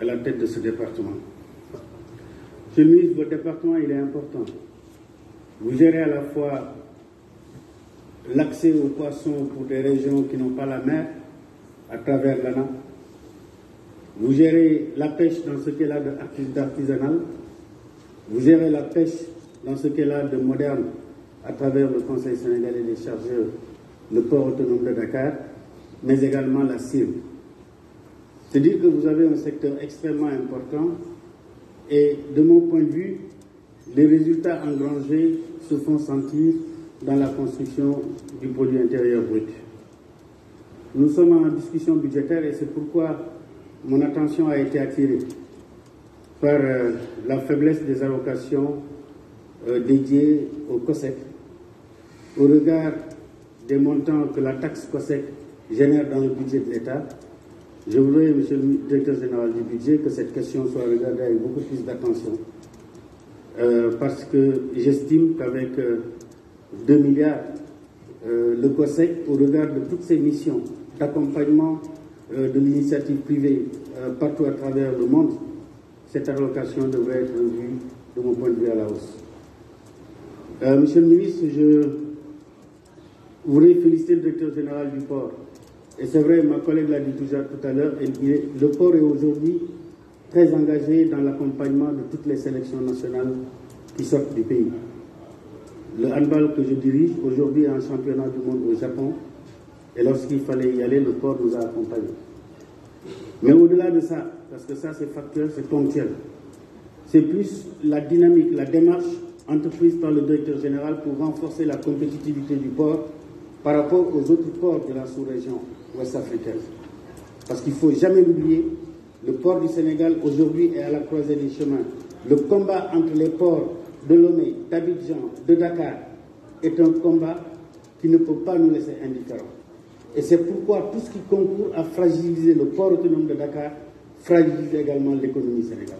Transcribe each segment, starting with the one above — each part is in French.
à la tête de ce département. Monsieur le ministre, votre département, il est important. Vous gérez à la fois l'accès aux poissons pour des régions qui n'ont pas la mer, à travers l'ANA. Vous gérez la pêche dans ce qu'elle a d'artisanal. Vous gérez la pêche dans ce qu'elle a de moderne, à travers le Conseil sénégalais des chargeurs, le port autonome de Dakar, mais également la CIR. C'est-à-dire que vous avez un secteur extrêmement important et, de mon point de vue, les résultats engrangés se font sentir dans la construction du produit intérieur brut. Nous sommes en discussion budgétaire et c'est pourquoi mon attention a été attirée par la faiblesse des allocations dédiées au COSEC, au regard des montants que la taxe COSEC génère dans le budget de l'État. Je voudrais, Monsieur le Directeur général du budget, que cette question soit regardée avec beaucoup plus d'attention, parce que j'estime qu'avec 2 milliards, le COSEC, au regard de toutes ses missions d'accompagnement de l'initiative privée partout à travers le monde, cette allocation devrait être revue, de mon point de vue, à la hausse. Monsieur le ministre, je voudrais féliciter le directeur général du port. Et c'est vrai, ma collègue l'a dit tout à l'heure, le port est aujourd'hui très engagé dans l'accompagnement de toutes les sélections nationales qui sortent du pays. Le handball que je dirige aujourd'hui est un championnat du monde au Japon, et lorsqu'il fallait y aller, le port nous a accompagnés. Mais au-delà de ça, parce que ça c'est factuel, c'est ponctuel, c'est plus la dynamique, la démarche entreprise par le directeur général pour renforcer la compétitivité du port par rapport aux autres ports de la sous-région ouest-africaine. Parce qu'il ne faut jamais l'oublier, le port du Sénégal aujourd'hui est à la croisée des chemins. Le combat entre les ports de Lomé, d'Abidjan, de Dakar est un combat qui ne peut pas nous laisser indifférents. Et c'est pourquoi tout ce qui concourt à fragiliser le port autonome de Dakar fragilise également l'économie sénégalaise.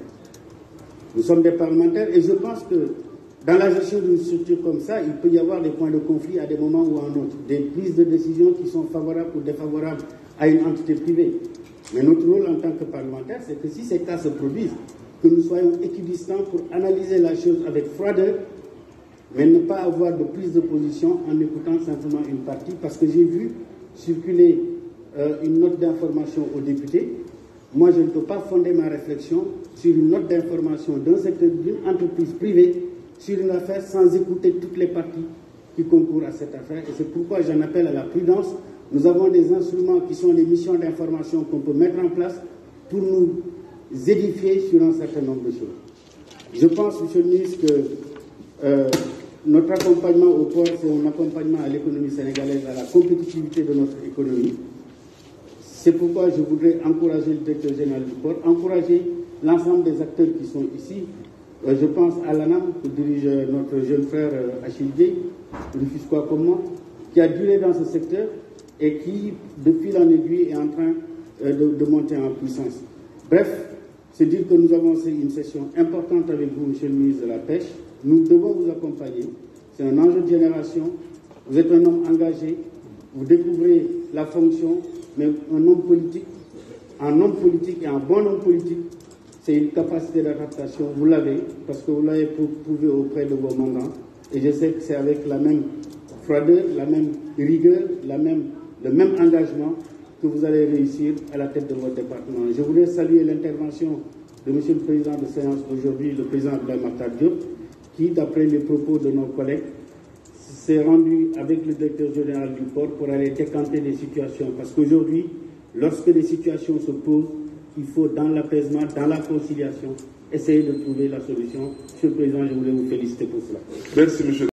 Nous sommes des parlementaires et je pense que dans la gestion d'une structure comme ça, il peut y avoir des points de conflit à des moments ou à un autre, des prises de décision qui sont favorables ou défavorables à une entité privée. Mais notre rôle en tant que parlementaire, c'est que si ces cas se produisent, que nous soyons équidistants pour analyser la chose avec froideur, mais ne pas avoir de prise de position en écoutant simplement une partie, parce que j'ai vu circuler une note d'information aux députés. Moi, je ne peux pas fonder ma réflexion sur une note d'information d'un secteur, d'une entreprise privée, sur une affaire sans écouter toutes les parties qui concourent à cette affaire. Et c'est pourquoi j'en appelle à la prudence. Nous avons des instruments qui sont les missions d'information qu'on peut mettre en place pour nous édifier sur un certain nombre de choses. Je pense, Monsieur le ministre, que notre accompagnement au port, c'est un accompagnement à l'économie sénégalaise, à la compétitivité de notre économie. C'est pourquoi je voudrais encourager le directeur général du port, encourager l'ensemble des acteurs qui sont ici. Je pense à l'ANAM, que dirige notre jeune frère Achille Gueye, rufisquois comme moi, qui a duré dans ce secteur et qui, de fil en aiguille, est en train de monter en puissance. Bref, c'est dire que nous avons une session importante avec vous, Monsieur le ministre de la Pêche. Nous devons vous accompagner. C'est un enjeu de génération. Vous êtes un homme engagé. Vous découvrez la fonction, mais un homme politique et un bon homme politique, c'est une capacité d'adaptation. Vous l'avez, parce que vous l'avez prouvé auprès de vos mandants. Et je sais que c'est avec la même froideur, la même rigueur, le même engagement que vous allez réussir à la tête de votre département. Je voudrais saluer l'intervention de Monsieur le Président de séance d'aujourd'hui, le Président Abdoulaye Makhtar Diop, qui, d'après les propos de nos collègues, s'est rendu avec le directeur général du port pour aller décanter des situations. Parce qu'aujourd'hui, lorsque des situations se posent, il faut, dans l'apaisement, dans la conciliation, essayer de trouver la solution. Monsieur le Président, je voulais vous féliciter pour cela. Merci, monsieur.